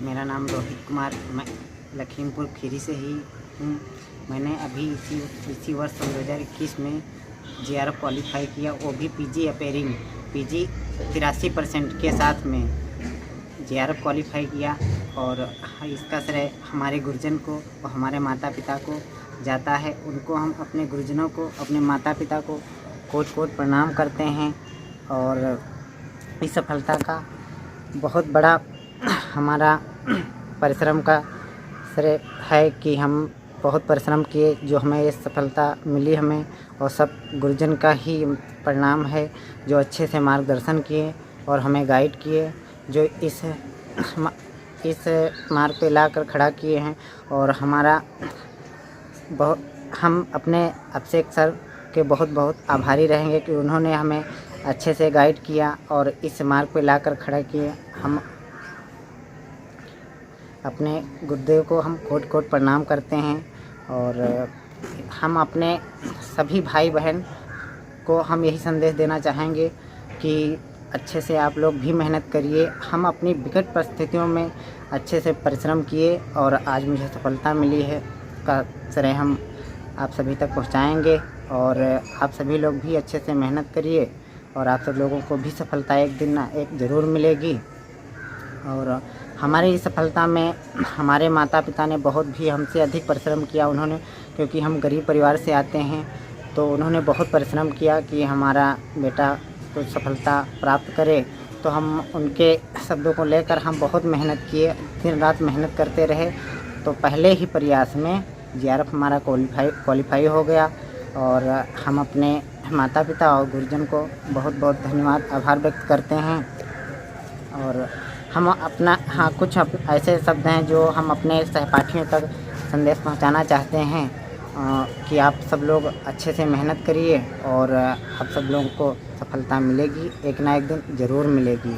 मेरा नाम रोहित कुमार, मैं लखीमपुर खीरी से ही हूँ। मैंने अभी इसी वर्ष 2021 में जेआरएफ क्वालिफाई किया, वो भी पीजी अपेयरिंग, पीजी 83% के साथ में जेआरएफ क्वालिफाई किया। और इसका श्रेय हमारे गुरुजन को और हमारे माता पिता को जाता है। उनको हम अपने गुरुजनों को, अपने माता पिता को कोट कोट प्रणाम करते हैं। और इस सफलता का बहुत बड़ा हमारा परिश्रम का श्रेय है कि हम बहुत परिश्रम किए, जो हमें ये सफलता मिली हमें, और सब गुरुजन का ही परिणाम है, जो अच्छे से मार्गदर्शन किए और हमें गाइड किए, जो इस मार्ग पे लाकर खड़ा किए हैं। और हमारा हम अपने अभिषेक सर के बहुत बहुत आभारी रहेंगे कि उन्होंने हमें अच्छे से गाइड किया और इस मार्ग पे लाकर खड़ा किए। हम अपने गुरुदेव को हम कोट कोट प्रणाम करते हैं। और हम अपने सभी भाई बहन को हम यही संदेश देना चाहेंगे कि अच्छे से आप लोग भी मेहनत करिए। हम अपनी विकट परिस्थितियों में अच्छे से परिश्रम किए और आज मुझे सफलता मिली है, का श्रेय हम आप सभी तक पहुंचाएंगे। और आप सभी लोग भी अच्छे से मेहनत करिए और आप सब लोगों को भी सफलता एक दिन ना एक ज़रूर मिलेगी। और हमारी इस सफलता में हमारे माता पिता ने बहुत भी हमसे अधिक परिश्रम किया। उन्होंने, क्योंकि हम गरीब परिवार से आते हैं, तो उन्होंने बहुत परिश्रम किया कि हमारा बेटा तो सफलता प्राप्त करे। तो हम उनके शब्दों को लेकर हम बहुत मेहनत किए, दिन रात मेहनत करते रहे। तो पहले ही प्रयास में जेआरएफ हमारा क्वालिफाई हो गया। और हम अपने माता पिता और गुरुजन को बहुत बहुत धन्यवाद, आभार व्यक्त करते हैं। और हम अपना कुछ ऐसे शब्द हैं जो हम अपने सहपाठियों तक संदेश पहुंचाना चाहते हैं कि आप सब लोग अच्छे से मेहनत करिए और आप सब लोगों को सफलता मिलेगी, एक ना एक दिन ज़रूर मिलेगी।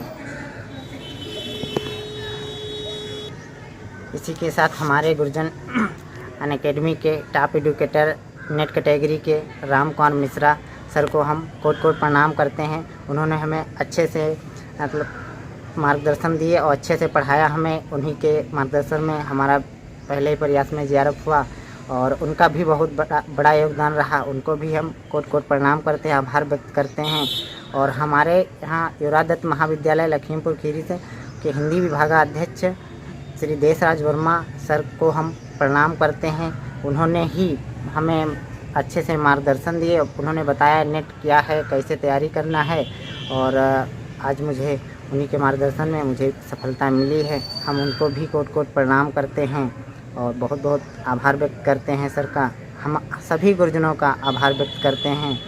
इसी के साथ हमारे गुरुजन अनअकैडमी के टॉप एजुकेटर नेट कैटेगरी के राम कुमार मिश्रा सर को हम कोट कोट प्रणाम करते हैं। उन्होंने हमें अच्छे से मतलब मार्गदर्शन दिए और अच्छे से पढ़ाया हमें। उन्हीं के मार्गदर्शन में हमारा पहले प्रयास में जेआरएफ हुआ और उनका भी बहुत बड़ा योगदान रहा। उनको भी हम कोट कोट प्रणाम करते हैं, आभार व्यक्त करते हैं। और हमारे यहाँ युवराज महाविद्यालय लखीमपुर खीरी से के हिंदी विभागाध्यक्ष श्री देशराज वर्मा सर को हम प्रणाम करते हैं। उन्होंने ही हमें अच्छे से मार्गदर्शन दिए, उन्होंने बताया नेट क्या है, कैसे तैयारी करना है। और आज मुझे उन्हीं के मार्गदर्शन में मुझे सफलता मिली है। हम उनको भी कोट कोट प्रणाम करते हैं और बहुत बहुत आभार व्यक्त करते हैं सर का। हम सभी गुरुजनों का आभार व्यक्त करते हैं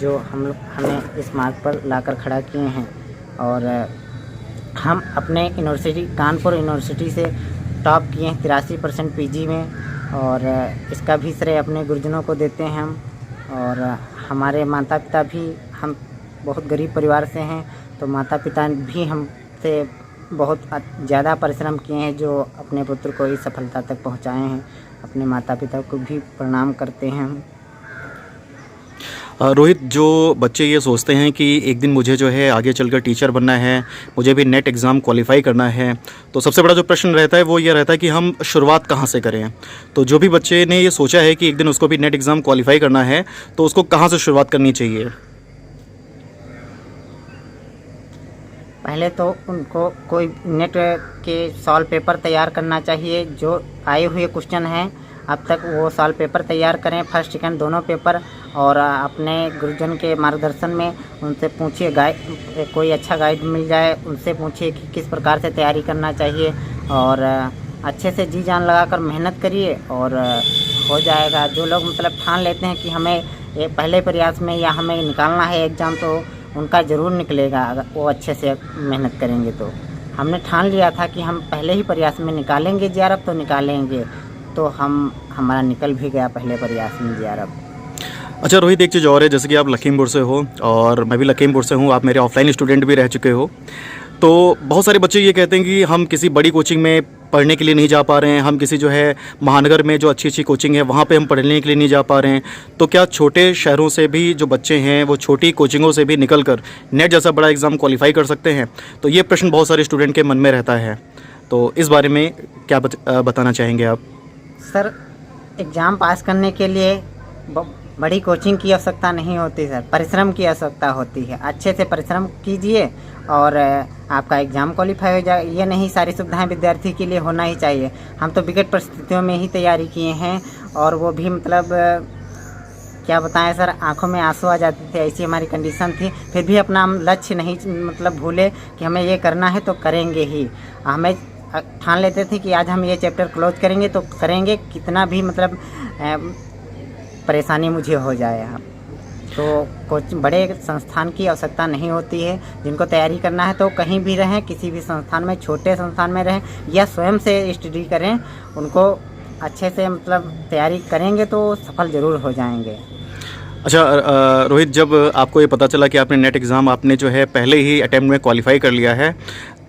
जो हमें इस मार्ग पर लाकर खड़ा किए हैं। और हम अपने यूनिवर्सिटी कानपुर यूनिवर्सिटी से टॉप किए हैं 83% पीजी में, और इसका भी श्रेय अपने गुरुजनों को देते हैं हम। और हमारे माता पिता भी, हम बहुत गरीब परिवार से हैं, तो माता पिता भी हमसे बहुत ज़्यादा परिश्रम किए हैं जो अपने पुत्र को इस सफलता तक पहुंचाए हैं। अपने माता पिता को भी प्रणाम करते हैं हम। रोहित, जो बच्चे ये सोचते हैं कि एक दिन मुझे जो है आगे चलकर टीचर बनना है, मुझे भी नेट एग्ज़ाम क्वालिफाई करना है, तो सबसे बड़ा जो प्रश्न रहता है वो ये रहता है कि हम शुरुआत कहाँ से करें। तो जो भी बच्चे ने ये सोचा है कि एक दिन उसको भी नेट एग्ज़ाम क्वालिफाई करना है, तो उसको कहाँ से शुरुआत करनी चाहिए? पहले तो उनको कोई नेट के सॉल्व पेपर तैयार करना चाहिए। जो आए हुए क्वेश्चन हैं अब तक वो सॉल्व पेपर तैयार करें, फर्स्ट सेकंड दोनों पेपर। और अपने गुरुजन के मार्गदर्शन में उनसे पूछिए, कोई अच्छा गाइड मिल जाए उनसे पूछिए कि किस प्रकार से तैयारी करना चाहिए। और अच्छे से जी जान लगा कर मेहनत करिए और हो जाएगा। जो लोग मतलब ठान लेते हैं कि हमें ये पहले प्रयास में या हमें निकालना है एग्ज़ाम, तो उनका ज़रूर निकलेगा अगर वो अच्छे से मेहनत करेंगे। तो हमने ठान लिया था कि हम पहले ही प्रयास में निकालेंगे जेआरएफ, तो निकालेंगे, तो हमारा निकल भी गया पहले प्रयास में जेआरएफ। अच्छा रोहित, एक चीज़ और है, जैसे कि आप लखीमपुर से हो और मैं भी लखीमपुर से हूँ, आप मेरे ऑफलाइन स्टूडेंट भी रह चुके हो। तो बहुत सारे बच्चे ये कहते हैं कि हम किसी बड़ी कोचिंग में पढ़ने के लिए नहीं जा पा रहे हैं, हम किसी जो है महानगर में जो अच्छी अच्छी कोचिंग है वहाँ पे हम पढ़ने के लिए नहीं जा पा रहे हैं। तो क्या छोटे शहरों से भी जो बच्चे हैं वो छोटी कोचिंगों से भी निकल कर नेट जैसा बड़ा एग्ज़ाम क्वालिफाई कर सकते हैं? तो ये प्रश्न बहुत सारे स्टूडेंट के मन में रहता है। तो इस बारे में क्या बताना चाहेंगे आप? सर, एग्ज़ाम पास करने के लिए बड़ी कोचिंग की आवश्यकता नहीं होती सर, परिश्रम की आवश्यकता होती है। अच्छे से परिश्रम कीजिए और आपका एग्ज़ाम क्वालिफाई हो जाए। ये नहीं सारी सुविधाएं विद्यार्थी के लिए होना ही चाहिए। हम तो विकट परिस्थितियों में ही तैयारी किए हैं और वो भी मतलब क्या बताएं सर, आंखों में आंसू आ जाते थे, ऐसी हमारी कंडीशन थी। फिर भी अपना हम लक्ष्य नहीं मतलब भूले कि हमें ये करना है तो करेंगे ही। हमें ठान लेते थे कि आज हम ये चैप्टर क्लोज करेंगे तो करेंगे, कितना भी मतलब परेशानी मुझे हो जाए। तो कुछ बड़े संस्थान की आवश्यकता नहीं होती है। जिनको तैयारी करना है तो कहीं भी रहें, किसी भी संस्थान में, छोटे संस्थान में रहें या स्वयं से स्टडी करें, उनको अच्छे से मतलब तैयारी करेंगे तो सफल ज़रूर हो जाएंगे। अच्छा रोहित, जब आपको ये पता चला कि आपने नेट एग्ज़ाम आपने जो है पहले ही अटेम्प्ट में क्वालिफाई कर लिया है,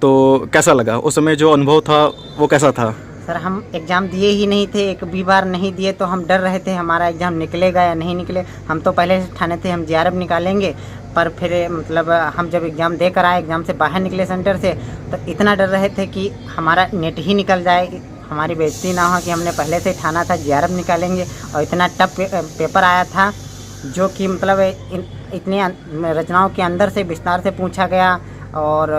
तो कैसा लगा? उस समय जो अनुभव था वो कैसा था? सर, हम एग्ज़ाम दिए ही नहीं थे, एक भी बार नहीं दिए, तो हम डर रहे थे हमारा एग्ज़ाम निकलेगा या नहीं निकले। हम तो पहले से ठाने थे हम JRF निकालेंगे, पर फिर मतलब हम जब एग्ज़ाम दे कर आए, एग्ज़ाम से बाहर निकले सेंटर से, तो इतना डर रहे थे कि हमारा नेट ही निकल जाए, हमारी बेइज्जती ना हो कि हमने पहले से ठाना था JRF निकालेंगे। और इतना टफ पेपर आया था जो कि मतलब इतनी रचनाओं के अंदर से विस्तार से पूछा गया। और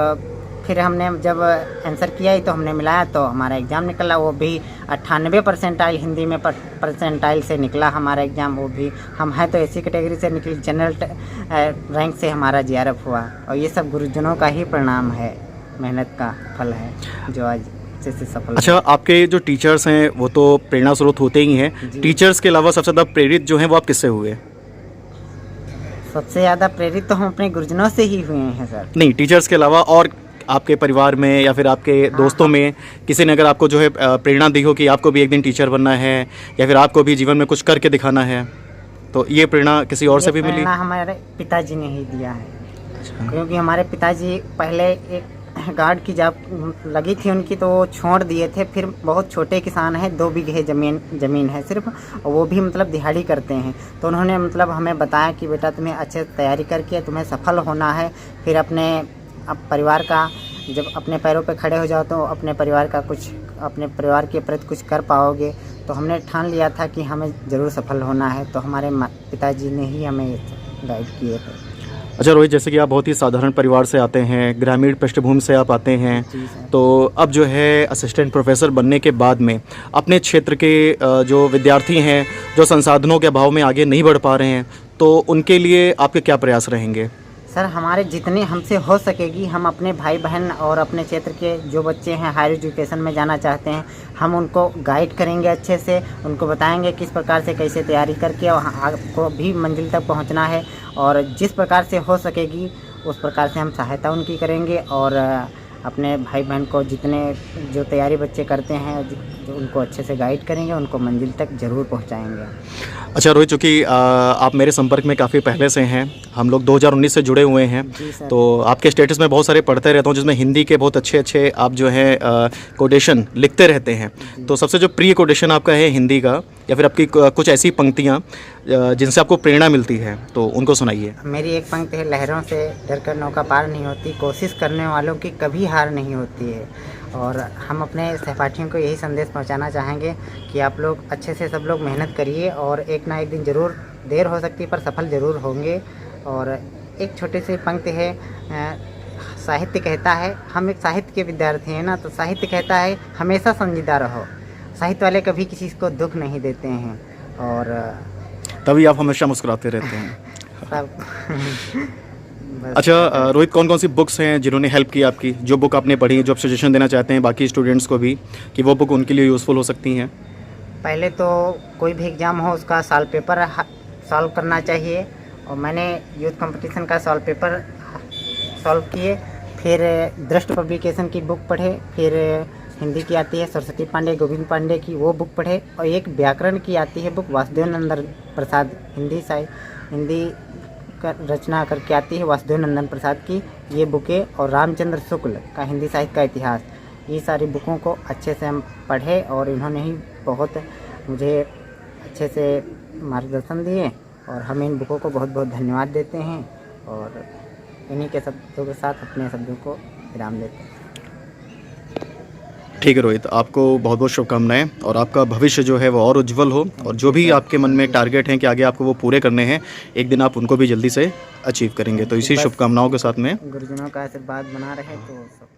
फिर हमने जब आंसर किया ही तो हमने मिलाया तो हमारा एग्ज़ाम निकला, वो भी 98 परसेंटाइल हिंदी में परसेंटाइल से निकला हमारा एग्ज़ाम। वो भी हम हैं तो ऐसी कैटेगरी से निकली, जनरल रैंक से हमारा JRF हुआ। और ये सब गुरुजनों का ही परिणाम है, मेहनत का फल है जो आज से सफल। अच्छा, आपके जो टीचर्स हैं वो तो प्रेरणा स्रोत होते ही हैं। टीचर्स के अलावा सबसे ज़्यादा प्रेरित जो हैं वो आप किससे हुए? सबसे ज़्यादा प्रेरित तो हम अपने गुरुजनों से ही हुए हैं सर। नहीं, टीचर्स के अलावा और आपके परिवार में या फिर आपके दोस्तों में किसी ने अगर आपको जो है प्रेरणा दी हो कि आपको भी एक दिन टीचर बनना है या फिर आपको भी जीवन में कुछ करके दिखाना है, तो ये प्रेरणा किसी और से भी मिली? हमारे पिताजी ने ही दिया है। अच्छा। क्योंकि हमारे पिताजी पहले एक गार्ड की जॉब लगी थी उनकी, तो वो छोड़ दिए थे। फिर बहुत छोटे किसान हैं, 2 बीघे ज़मीन है सिर्फ, और वो भी मतलब दिहाड़ी करते हैं। तो उन्होंने मतलब हमें बताया कि बेटा तुम्हें अच्छे तैयारी करके तुम्हें सफल होना है, फिर अपने परिवार का, जब अपने पैरों पे खड़े हो जाओ तो अपने परिवार का कुछ, अपने परिवार के प्रति कुछ कर पाओगे। तो हमने ठान लिया था कि हमें ज़रूर सफल होना है, तो हमारे पिताजी ने ही हमें गाइड किए थे। अच्छा रोहित, जैसे कि आप बहुत ही साधारण परिवार से आते हैं, ग्रामीण पृष्ठभूमि से आप आते हैं, तो अब जो है असिस्टेंट प्रोफेसर बनने के बाद में अपने क्षेत्र के जो विद्यार्थी हैं जो संसाधनों के अभाव में आगे नहीं बढ़ पा रहे हैं, तो उनके लिए आपके क्या प्रयास रहेंगे? सर, हमारे जितने हमसे हो सकेगी हम अपने भाई बहन और अपने क्षेत्र के जो बच्चे हैं हायर एजुकेशन में जाना चाहते हैं, हम उनको गाइड करेंगे अच्छे से, उनको बताएंगे किस प्रकार से कैसे तैयारी करके आपको भी मंजिल तक पहुंचना है। और जिस प्रकार से हो सकेगी उस प्रकार से हम सहायता उनकी करेंगे और अपने भाई बहन को जितने जो तैयारी बच्चे करते हैं उनको अच्छे से गाइड करेंगे, उनको मंजिल तक ज़रूर पहुंचाएंगे। अच्छा रोहित, चूँकि आप मेरे संपर्क में काफ़ी पहले से हैं, हम लोग 2019 से जुड़े हुए हैं, तो आपके स्टेटस में बहुत सारे पढ़ते रहता हूँ जिसमें हिंदी के बहुत अच्छे अच्छे आप जो है कोटेशन लिखते रहते हैं। तो सबसे जो प्रिय कोटेशन आपका है हिंदी का, या फिर आपकी कुछ ऐसी पंक्तियाँ जिनसे आपको प्रेरणा मिलती है, तो उनको सुनाइए। मेरी एक पंक्ति है, लहरों से डरकर नौका पार नहीं होती, कोशिश करने वालों की कभी हार नहीं होती है। और हम अपने सहपाठियों को यही संदेश पहुंचाना चाहेंगे कि आप लोग अच्छे से सब लोग मेहनत करिए और एक ना एक दिन ज़रूर, देर हो सकती है पर सफल ज़रूर होंगे। और एक छोटी सी पंक्ति है, साहित्य कहता है, हम एक साहित्य के विद्यार्थी हैं ना, तो साहित्य कहता है हमेशा संजीदा रहो। साहित्य वाले कभी किसी को दुख नहीं देते हैं और तभी आप हमेशा मुस्कुराते रहते हैं। सब अच्छा रोहित, कौन कौन सी बुक्स हैं जिन्होंने हेल्प की आपकी, जो बुक आपने पढ़ी, जो आप सजेशन देना चाहते हैं बाकी स्टूडेंट्स को भी कि वो बुक उनके लिए यूज़फुल हो सकती हैं? पहले तो कोई भी एग्ज़ाम हो उसका सॉल्व पेपर सॉल्व करना चाहिए, और मैंने यूथ कंपटीशन का सॉल्व पेपर सॉल्व किए। फिर दृष्ट पब्लिकेशन की बुक पढ़े, फिर हिंदी की आती है सरस्वती पांडे, गोविंद पांडे की, वो बुक पढ़े। और एक व्याकरण की आती है बुक, वासुदेव नंदन प्रसाद, हिंदी रचना करके आती है वासुदेव नंदन प्रसाद की, ये बुकें। और रामचंद्र शुक्ल का हिंदी साहित्य का इतिहास, ये सारी बुकों को अच्छे से हम पढ़े और इन्होंने ही बहुत मुझे अच्छे से मार्गदर्शन दिए, और हम इन बुकों को बहुत बहुत धन्यवाद देते हैं और इन्हीं के शब्दों के साथ अपने शब्दों को विराम देते हैं। ठीक है रोहित, आपको बहुत बहुत शुभकामनाएं और आपका भविष्य जो है वो और उज्जवल हो, और जो भी आपके मन में टारगेट हैं कि आगे आपको वो पूरे करने हैं, एक दिन आप उनको भी जल्दी से अचीव करेंगे। तो इसी बस शुभकामनाओं के साथ में गुरुजनों का आशीर्वाद बना रहे तो सब